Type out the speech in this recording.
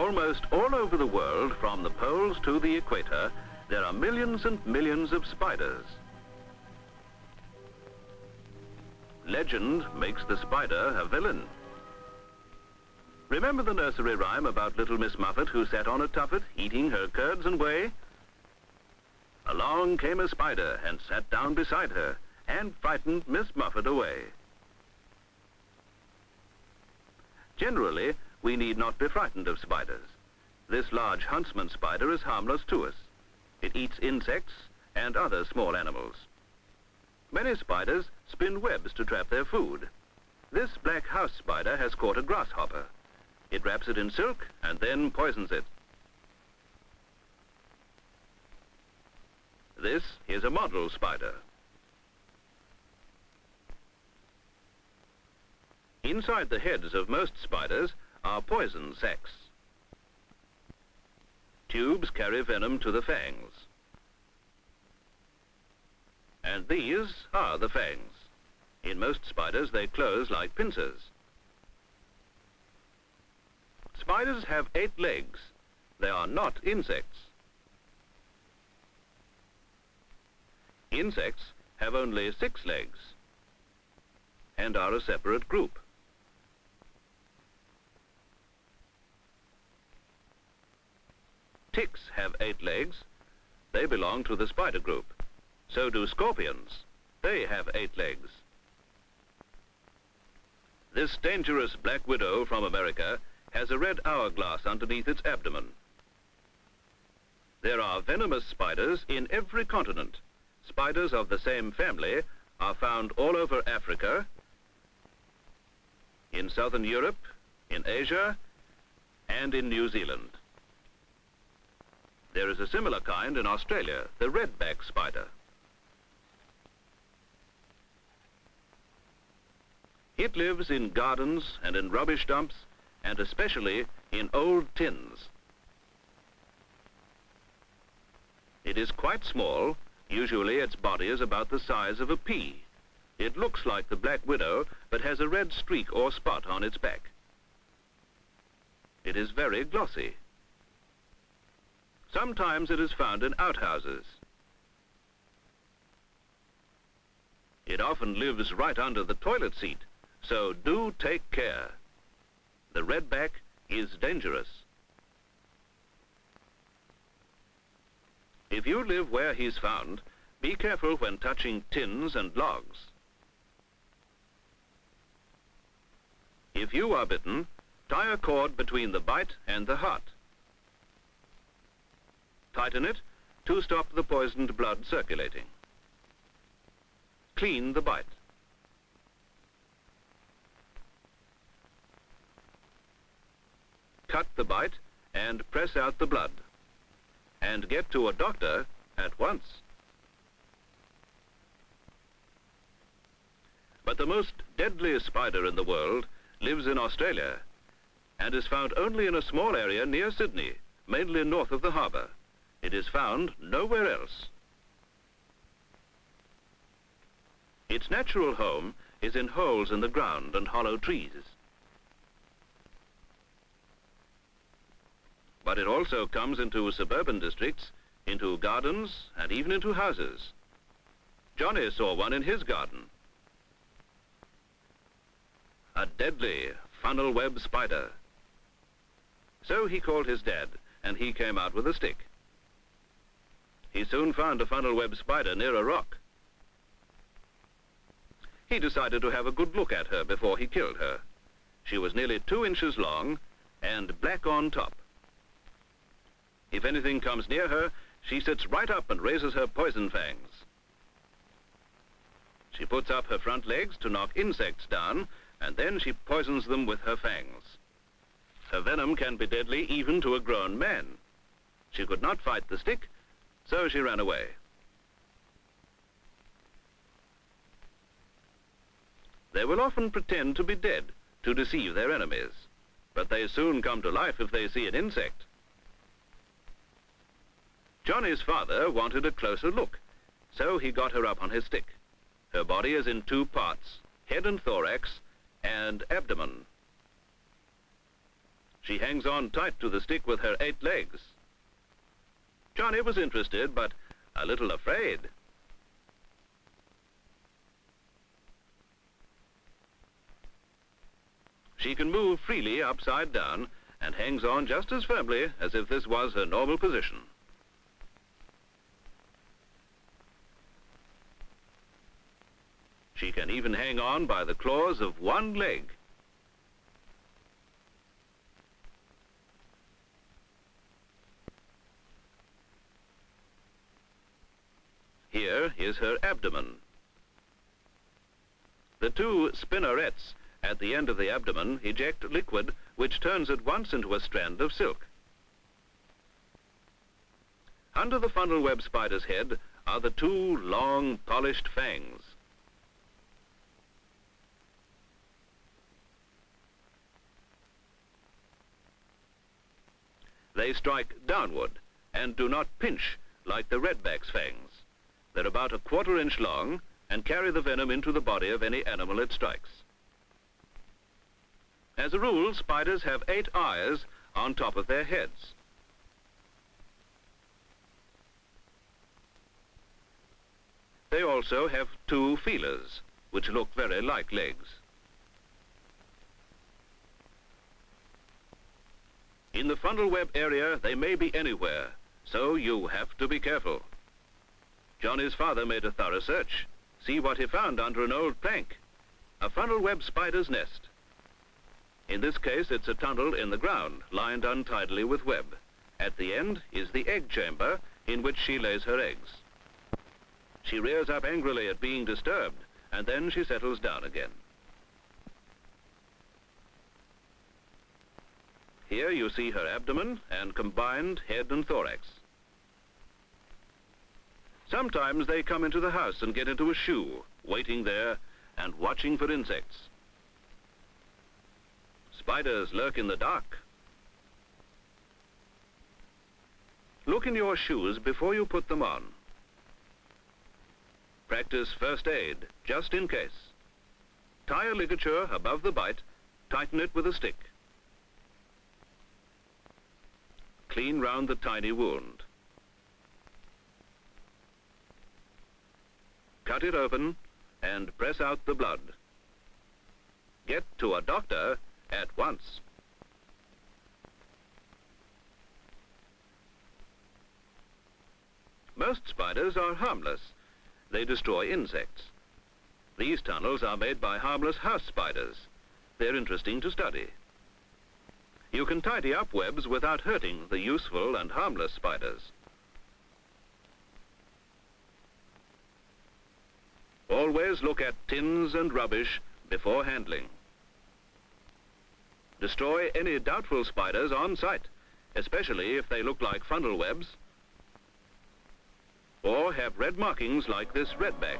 Almost all over the world, from the poles to the equator, there are millions and millions of spiders. Legend makes the spider a villain. Remember the nursery rhyme about little Miss Muffet who sat on a tuffet eating her curds and whey? Along came a spider and sat down beside her and frightened Miss Muffet away. Generally, we need not be frightened of spiders. This large huntsman spider is harmless to us. It eats insects and other small animals. Many spiders spin webs to trap their food. This black house spider has caught a grasshopper. It wraps it in silk and then poisons it. This is a model spider. Inside the heads of most spiders are poison sacs. Tubes carry venom to the fangs. And these are the fangs. In most spiders, they close like pincers. Spiders have 8 legs. They are not insects. Insects have only 6 legs and are a separate group. Ticks have 8 legs. They belong to the spider group. So do scorpions. They have 8 legs. This dangerous black widow from America has a red hourglass underneath its abdomen. There are venomous spiders in every continent. Spiders of the same family are found all over Africa, in southern Europe, in Asia, and in New Zealand. There is a similar kind in Australia, the redback spider. It lives in gardens and in rubbish dumps, and especially in old tins. It is quite small. Usually its body is about the size of a pea. It looks like the black widow, but has a red streak or spot on its back. It is very glossy. Sometimes it is found in outhouses. It often lives right under the toilet seat, so do take care. The redback is dangerous. If you live where he's found, be careful when touching tins and logs. If you are bitten, tie a cord between the bite and the heart. Tighten it to stop the poisoned blood circulating. Clean the bite. Cut the bite and press out the blood. And get to a doctor at once. But the most deadly spider in the world lives in Australia and is found only in a small area near Sydney, mainly north of the harbour. It is found nowhere else. Its natural home is in holes in the ground and hollow trees. But it also comes into suburban districts, into gardens, and even into houses. Johnny saw one in his garden. A deadly funnel web spider. So he called his dad, and he came out with a stick. He soon found a funnel web spider near a rock. He decided to have a good look at her before he killed her. She was nearly 2 inches long and black on top. If anything comes near her, she sits right up and raises her poison fangs. She puts up her front legs to knock insects down, and then she poisons them with her fangs. Her venom can be deadly even to a grown man. She could not fight the stick, so she ran away. They will often pretend to be dead to deceive their enemies, but they soon come to life if they see an insect. Johnny's father wanted a closer look, so he got her up on his stick. Her body is in 2 parts, head and thorax, and abdomen. She hangs on tight to the stick with her 8 legs. Johnny was interested, but a little afraid. She can move freely upside down and hangs on just as firmly as if this was her normal position. She can even hang on by the claws of 1 leg. Here is her abdomen. The 2 spinnerets at the end of the abdomen eject liquid which turns at once into a strand of silk. Under the funnel web spider's head are the 2 long, polished fangs. They strike downward and do not pinch like the redback's fangs. They're about a 1/4 inch long and carry the venom into the body of any animal it strikes. As a rule, spiders have 8 eyes on top of their heads. They also have 2 feelers, which look very like legs. In the funnel web area, they may be anywhere, so you have to be careful. Johnny's father made a thorough search. See what he found under an old plank. A funnel web spider's nest. In this case, it's a tunnel in the ground, lined untidily with web. At the end is the egg chamber in which she lays her eggs. She rears up angrily at being disturbed, and then she settles down again. Here you see her abdomen and combined head and thorax. Sometimes they come into the house and get into a shoe, waiting there and watching for insects. Spiders lurk in the dark. Look in your shoes before you put them on. Practice first aid, just in case. Tie a ligature above the bite, tighten it with a stick. Clean round the tiny wound. Cut it open and press out the blood. Get to a doctor at once. Most spiders are harmless. They destroy insects. These tunnels are made by harmless house spiders. They're interesting to study. You can tidy up webs without hurting the useful and harmless spiders. Always look at tins and rubbish before handling. Destroy any doubtful spiders on sight, especially if they look like funnel webs or have red markings like this redback.